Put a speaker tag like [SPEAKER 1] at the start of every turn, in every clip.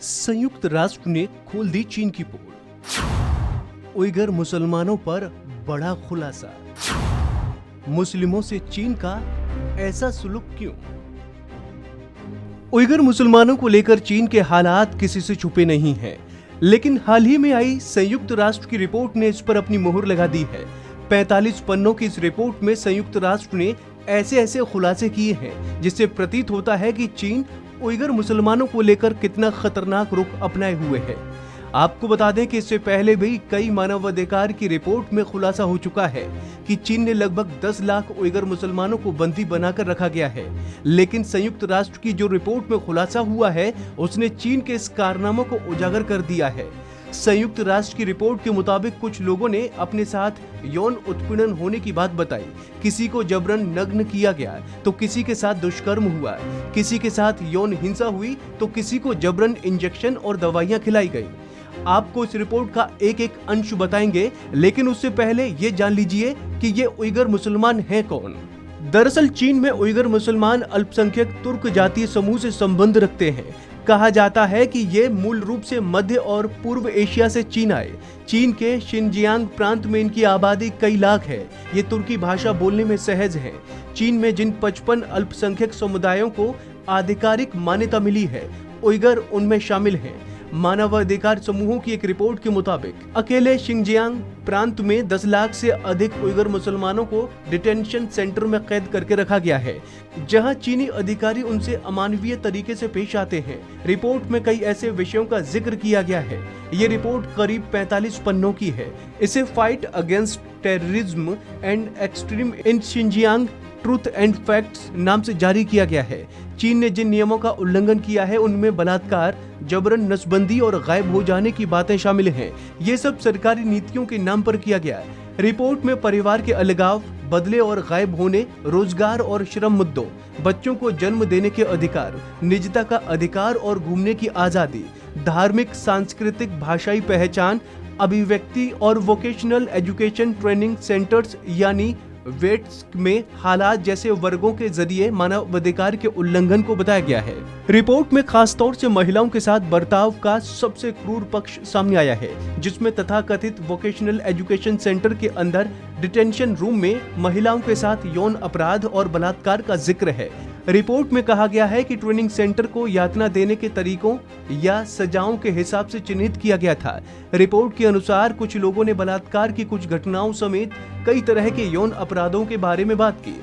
[SPEAKER 1] संयुक्त राष्ट्र ने खोल दी चीन की पोल। उइगर मुसलमानों पर बड़ा खुलासा। मुस्लिमों से चीन का ऐसा सुलूक क्यों? उइगर मुसलमानों को लेकर चीन के हालात किसी से छुपे नहीं हैं, लेकिन हाल ही में आई संयुक्त राष्ट्र की रिपोर्ट ने इस पर अपनी मोहर लगा दी है। 45 पन्नों की इस रिपोर्ट में संयुक्त राष्ट्र ने ऐसे खुलासे किए हैं जिससे प्रतीत होता है कि चीन उइगर मुसलमानों को लेकर कितना खतरनाक रुख अपनाए हुए है। आपको बता दें कि इससे पहले भी कई मानवाधिकार की रिपोर्ट में खुलासा हो चुका है कि चीन ने लगभग 10 लाख उइगर मुसलमानों को बंदी बनाकर रखा गया है, लेकिन संयुक्त राष्ट्र की जो रिपोर्ट में खुलासा हुआ है उसने चीन के इस कारनामों को उजागर कर दिया है। संयुक्त राष्ट्र की रिपोर्ट के मुताबिक कुछ लोगों ने अपने साथ यौन उत्पीड़न होने की बात बताई। किसी को जबरन नग्न किया गया तो किसी के साथ दुष्कर्म हुआ, किसी के साथ यौन हिंसा हुई तो किसी को जबरन इंजेक्शन और दवाइयां खिलाई गई। आपको इस रिपोर्ट का एक एक अंश बताएंगे, लेकिन उससे पहले ये जान लीजिए कि ये उइगर मुसलमान हैं कौन। दरअसल चीन में उइगर मुसलमान अल्पसंख्यक तुर्क जातीय समूह से संबंध रखते हैं। कहा जाता है कि ये मूल रूप से मध्य और पूर्व एशिया से चीन आए। चीन के शिनजियांग प्रांत में इनकी आबादी कई लाख है। ये तुर्की भाषा बोलने में सहज हैं। चीन में जिन 55 अल्पसंख्यक समुदायों को आधिकारिक मान्यता मिली है, उइगर उनमें शामिल हैं। मानवाधिकार समूहों की एक रिपोर्ट के मुताबिक अकेले शिनजियांग प्रांत में 10 लाख से अधिक उइगर मुसलमानों को डिटेंशन सेंटर में कैद करके रखा गया है, जहां चीनी अधिकारी उनसे अमानवीय तरीके से पेश आते हैं। रिपोर्ट में कई ऐसे विषयों का जिक्र किया गया है। ये रिपोर्ट करीब 45 पन्नों की है। इसे fight against terrorism and extreme in Xinjiang truth and facts नाम से जारी किया गया है। चीन ने जिन नियमों का उल्लंघन किया है उनमें बलात्कार, जबरन नसबंदी और गायब हो जाने की बातें शामिल हैं। ये सब सरकारी नीतियों के नाम पर किया गया है। रिपोर्ट में परिवार के अलगाव, बदले और गायब होने, रोजगार और श्रम मुद्दों, बच्चों को जन्म देने के अधिकार, निजता का अधिकार और घूमने की आजादी, धार्मिक, सांस्कृतिक, भाषाई पहचान, अभिव्यक्ति और वोकेशनल एजुकेशन ट्रेनिंग सेंटर्स यानी वेट्स में हालात जैसे वर्गों के जरिए मानवाधिकार के उल्लंघन को बताया गया है। रिपोर्ट में खास तौर से महिलाओं के साथ बर्ताव का सबसे क्रूर पक्ष सामने आया है, जिसमें तथाकथित वोकेशनल एजुकेशन सेंटर के अंदर डिटेंशन रूम में महिलाओं के साथ यौन अपराध और बलात्कार का जिक्र है। रिपोर्ट में कहा गया है कि ट्रेनिंग सेंटर को यातना देने के तरीकों या सजाओं के हिसाब से चिन्हित किया गया था। रिपोर्ट के अनुसार कुछ लोगों ने बलात्कार की कुछ घटनाओं समेत कई तरह के यौन अपराधों के बारे में बात की।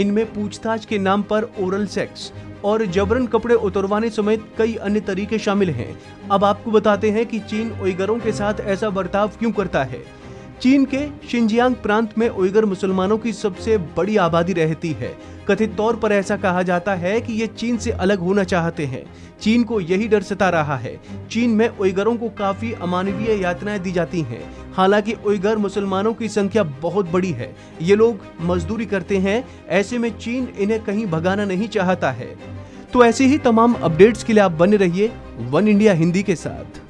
[SPEAKER 1] इनमें पूछताछ के नाम पर ओरल सेक्स और जबरन कपड़े उतरवाने समेत कई अन्य तरीके शामिल हैं। अब आपको बताते हैं कि चीन उइगरों के साथ ऐसा बर्ताव क्यों करता है। चीन के शिनजियांग प्रांत में उइगर मुसलमानों की सबसे बड़ी आबादी रहती है। कथित तौर पर ऐसा कहा जाता है कि ये चीन से अलग होना चाहते हैं। चीन को यही डर सता रहा है। चीन में उइगरों को काफी अमानवीय यातनाएं दी जाती हैं। हालांकि उइगर मुसलमानों की संख्या बहुत बड़ी है। ये लोग मजदूरी करते हैं। ऐसे में चीन इन्हें कहीं भगाना नहीं चाहता है। तो ऐसे ही तमाम अपडेट्स के लिए आप बने रहिए वन इंडिया हिंदी के साथ।